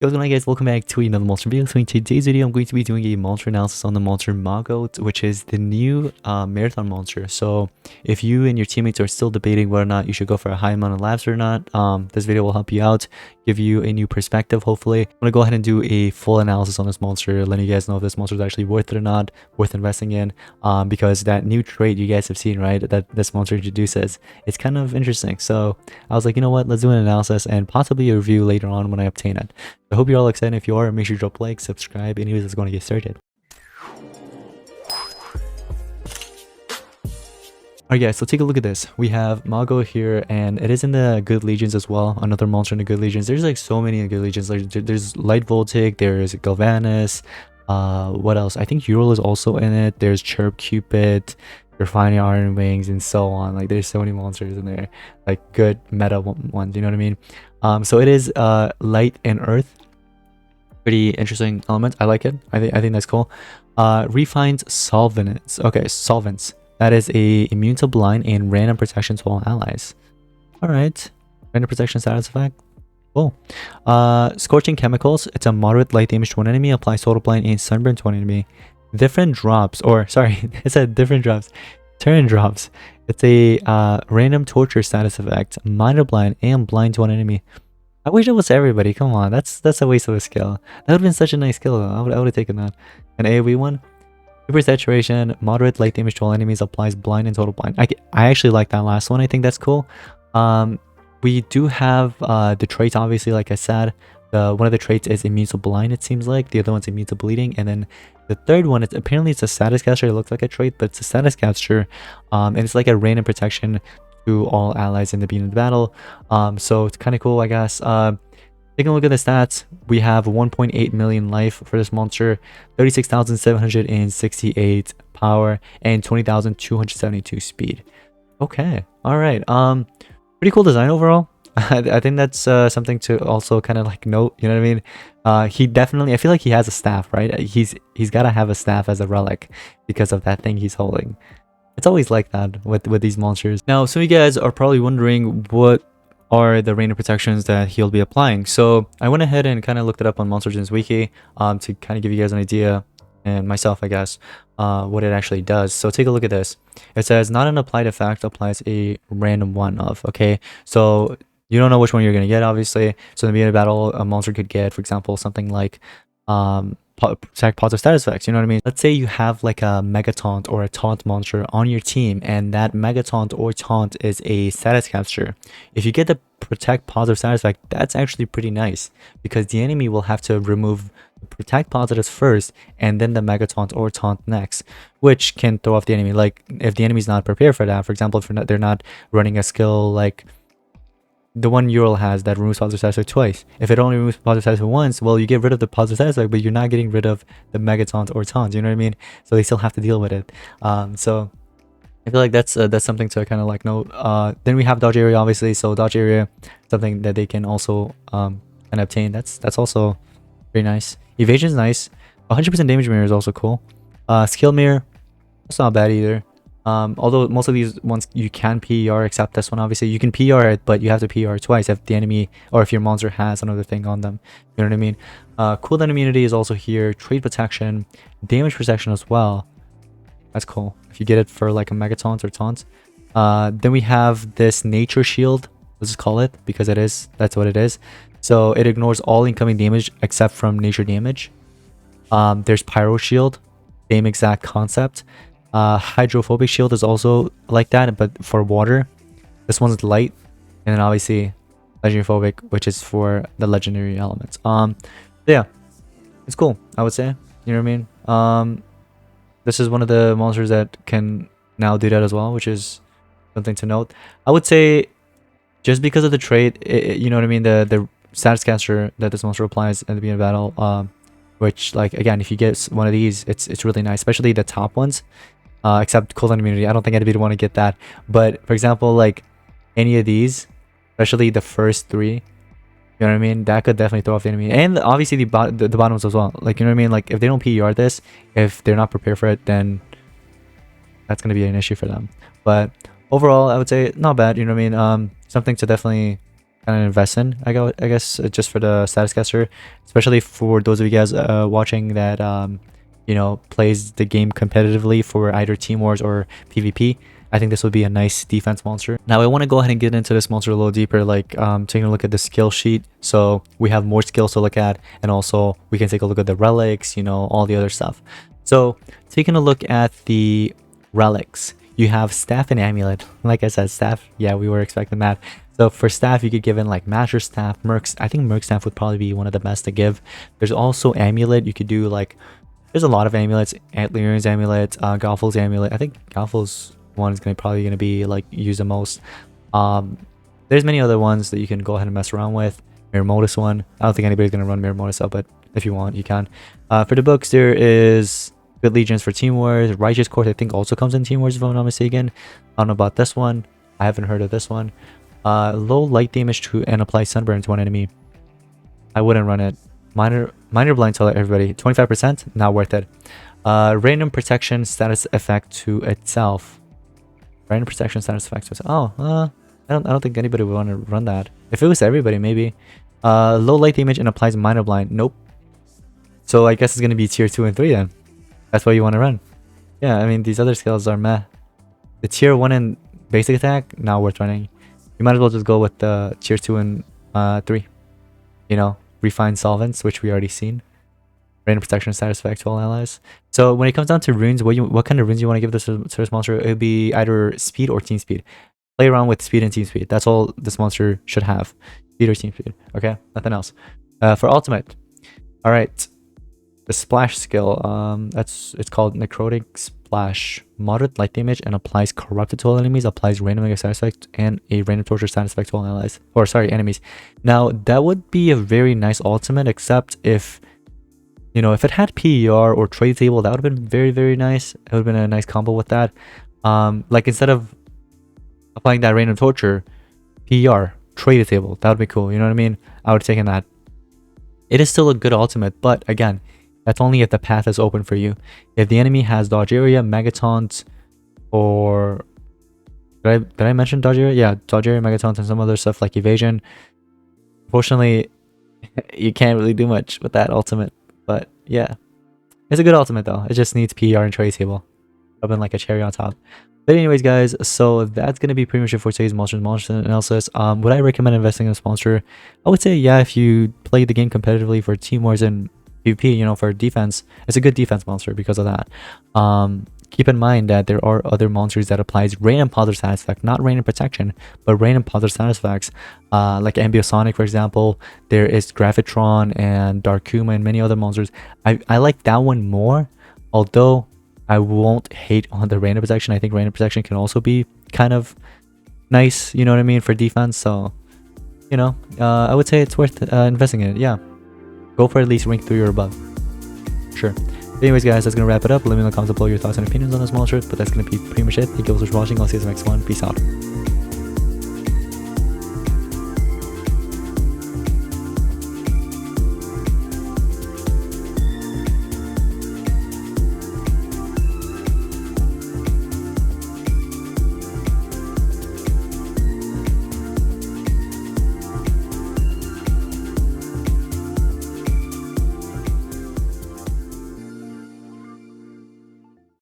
Yo, what's going on, guys? Welcome back to another monster video. So in today's video, I'm going to be doing a monster analysis on the monster Magoat, which is the new marathon monster. So if you and your teammates are still debating whether or not you should go for a high amount of laps or not, this video will help you out, give you a new perspective, hopefully. I'm going to go ahead and do a full analysis on this monster, letting you guys know if this monster is actually worth it or not, worth investing in, because that new trait you guys have seen, right, that this monster introduces, it's kind of interesting. So I was like, you know what, let's do an analysis and possibly a review later on when I obtain it. I hope you're all excited. If you are, make sure you drop a like, subscribe. Anyways, let's go and get started. Alright guys, so take a look at this. We have Mago here, and it is in the good legions as well. Another monster in the good legions. There's like so many in the good legions. Like there's Light Voltic, there's Galvanus, what else? I think Ural is also in it. There's Chirp Cupid, Refining Iron Wings, and so on. Like there's so many monsters in there, like good meta ones, you know what I mean? So it is light and earth. Pretty interesting element. I like it. I think that's cool. Refined solvents. Okay, solvents. That is a immune to blind and random protection to all allies. Alright. Random protection status effect. Cool. Scorching chemicals. It's a moderate light damage to one enemy. Applies total blind and sunburn to one enemy. Different drops. Or sorry, it said different drops. Turn drops. It's a random torture status effect. Minor blind and blind to one enemy. I wish it was everybody. Come on, that's a waste of a skill. That would have been such a nice skill though. I would have taken that. An AoE one. Super saturation, moderate light damage to all enemies, applies blind and total blind. I actually like that last one. I think that's cool. We do have the traits, obviously, like I said. One of the traits is immune to blind, it seems like. The other one's immune to bleeding. And then the third one, apparently it's a status caster. It looks like a trait, but it's a status caster. And it's like a random protection to all allies in the beginning of the battle. So it's kind of cool, I guess. Taking a look at the stats, we have 1.8 million life for this monster, 36,768 power, and 20,272 speed. Okay, all right. Pretty cool design overall. I think that's something to also kind of like note. You know what I mean? He definitely, I feel like he has a staff, right? He's got to have a staff as a relic because of that thing he's holding. It's always like that with these monsters. Now, some of you guys are probably wondering what are the random protections that he'll be applying. So I went ahead and kind of looked it up on Monster Legends Wiki to kind of give you guys an idea, and myself, I guess, what it actually does. So take a look at this. It says not an applied effect, applies a random one of. Okay, so you don't know which one you're going to get, obviously. So in the beginning of battle, a monster could get, for example, something like protect positive status effects, you know what I mean? Let's say you have like a mega taunt or a taunt monster on your team, and that mega taunt or taunt is a status caster. If you get the protect positive status effect, that's actually pretty nice, because the enemy will have to remove protect positives first and then the mega taunt or taunt next, which can throw off the enemy. Like if the enemy's not prepared for that, for example, if they're not running a skill like the one Ural has that removes positive status effect twice. If it only removes positive status effect once, well, you get rid of the positive status effect, but you're not getting rid of the mega taunt or taunt. You know what I mean? So they still have to deal with it. So I feel like that's something to kind of like note. Then we have dodge area, obviously. So dodge area, something that they can also kind of obtain. That's also very nice. Evasion is nice. 100% damage mirror is also cool. Skill mirror, that's not bad either. Although most of these ones you can PR, except this one, obviously you can PR it, but you have to PR twice if the enemy or if your monster has another thing on them. You know what I mean? Cooldown immunity is also here. Trade protection, damage protection as well. That's cool if you get it for like a mega taunt or taunt. Then we have this nature shield. Let's just call it, because that's what it is. So it ignores all incoming damage except from nature damage. There's pyro shield, same exact concept. Hydrophobic shield is also like that, but for water. This one's light, and then obviously legendary phobic, which is for the legendary elements. Yeah, it's cool, I would say. You know what I mean? This is one of the monsters that can now do that as well, which is something to note. I would say just because of the trait, you know what I mean, the status caster that this monster applies at the beginning of battle, which, like, again, if you get one of these, it's really nice, especially the top ones. Except cooldown immunity, I don't think anybody would want to get that. But for example, like any of these, especially the first three, you know what I mean, that could definitely throw off the enemy. And obviously the bottoms as well. Like, you know what I mean, like if they don't PR this, if they're not prepared for it, then that's going to be an issue for them. But overall, I would say not bad, you know what I mean. Something to definitely kind of invest in. I guess just for the status caster, especially for those of you guys watching that you know, plays the game competitively for either team wars or PvP. I think this would be a nice defense monster. Now I want to go ahead and get into this monster a little deeper, like taking a look at the skill sheet. So we have more skills to look at, and also we can take a look at the relics, you know, all the other stuff. So taking a look at the relics, you have staff and amulet. Like I said, staff, yeah, we were expecting that. So for staff, you could give in like master staff, mercs. I think merc staff would probably be one of the best to give. There's also amulet. You could do like, there's a lot of amulets. Antlion's amulet, Goffel's amulet. I think Goffel's one is probably gonna be like used the most. There's many other ones that you can go ahead and mess around with. Mirmodus one. I don't think anybody's gonna run Mirmodus up, but if you want, you can. For the books, there is Good Legions for Team Wars. Righteous Course, I think, also comes in Team Wars if I'm not mistaken. I don't know about this one. I haven't heard of this one. Low light damage to and apply sunburn to one enemy. I wouldn't run it. Minor blind to everybody. 25%, not worth it. Random protection status effect to itself. Random protection status effect to itself. Oh, I don't think anybody would want to run that. If it was everybody, maybe. Low light damage and applies minor blind. Nope. So I guess it's gonna be tier 2 and 3 then. That's what you want to run. Yeah, I mean these other skills are meh. The tier 1 and basic attack, not worth running. You might as well just go with the tier 2 and 3. You know, refined solvents, which we already seen. Random protection status effect to all allies. So when it comes down to runes, what kind of runes you want to give this to this monster? It would be either speed or team speed. Play around with speed and team speed. That's all this monster should have. Speed or team speed. Okay, nothing else. For ultimate, all right. The splash skill. It's called Necrotic Splash. Moderate light damage and applies corrupted to all enemies. Applies random mega status effect and a random torture status effect to all allies. Or sorry, enemies. Now that would be a very nice ultimate, except if, you know, if it had PER or trade table, that would have been very, very nice. It would have been a nice combo with that. Like instead of applying that random torture, PER, trade table, that would be cool. You know what I mean? I would have taken that. It is still a good ultimate, but again, that's only if the path is open for you. If the enemy has dodge area, megataunt, or did I mention dodge area? Yeah, dodge area, megataunt, and some other stuff like evasion. Unfortunately, you can't really do much with that ultimate. But yeah, it's a good ultimate though. It just needs PER and trade table. Up in like a cherry on top. But anyways, guys, so that's gonna be pretty much it for today's monster analysis. Would I recommend investing in this monster? I would say yeah, if you play the game competitively for team wars and PvP, you know, for defense. It's a good defense monster because of that. Keep in mind that there are other monsters that applies random positive status effect, not random protection, but random positive status effects. Like Ambiosonic, for example. There is Graphitron and Darkuma and many other monsters. I like that one more, although I won't hate on the random protection. I think random protection can also be kind of nice, you know what I mean, for defense. So, you know, I would say it's worth investing in it. Yeah. Go for at least rank 3 or above. Sure. But anyways, guys, that's going to wrap it up. Let me know in the comments below your thoughts and opinions on this monster. But that's going to be pretty much it. Thank you all for watching. I'll see you in the next one. Peace out.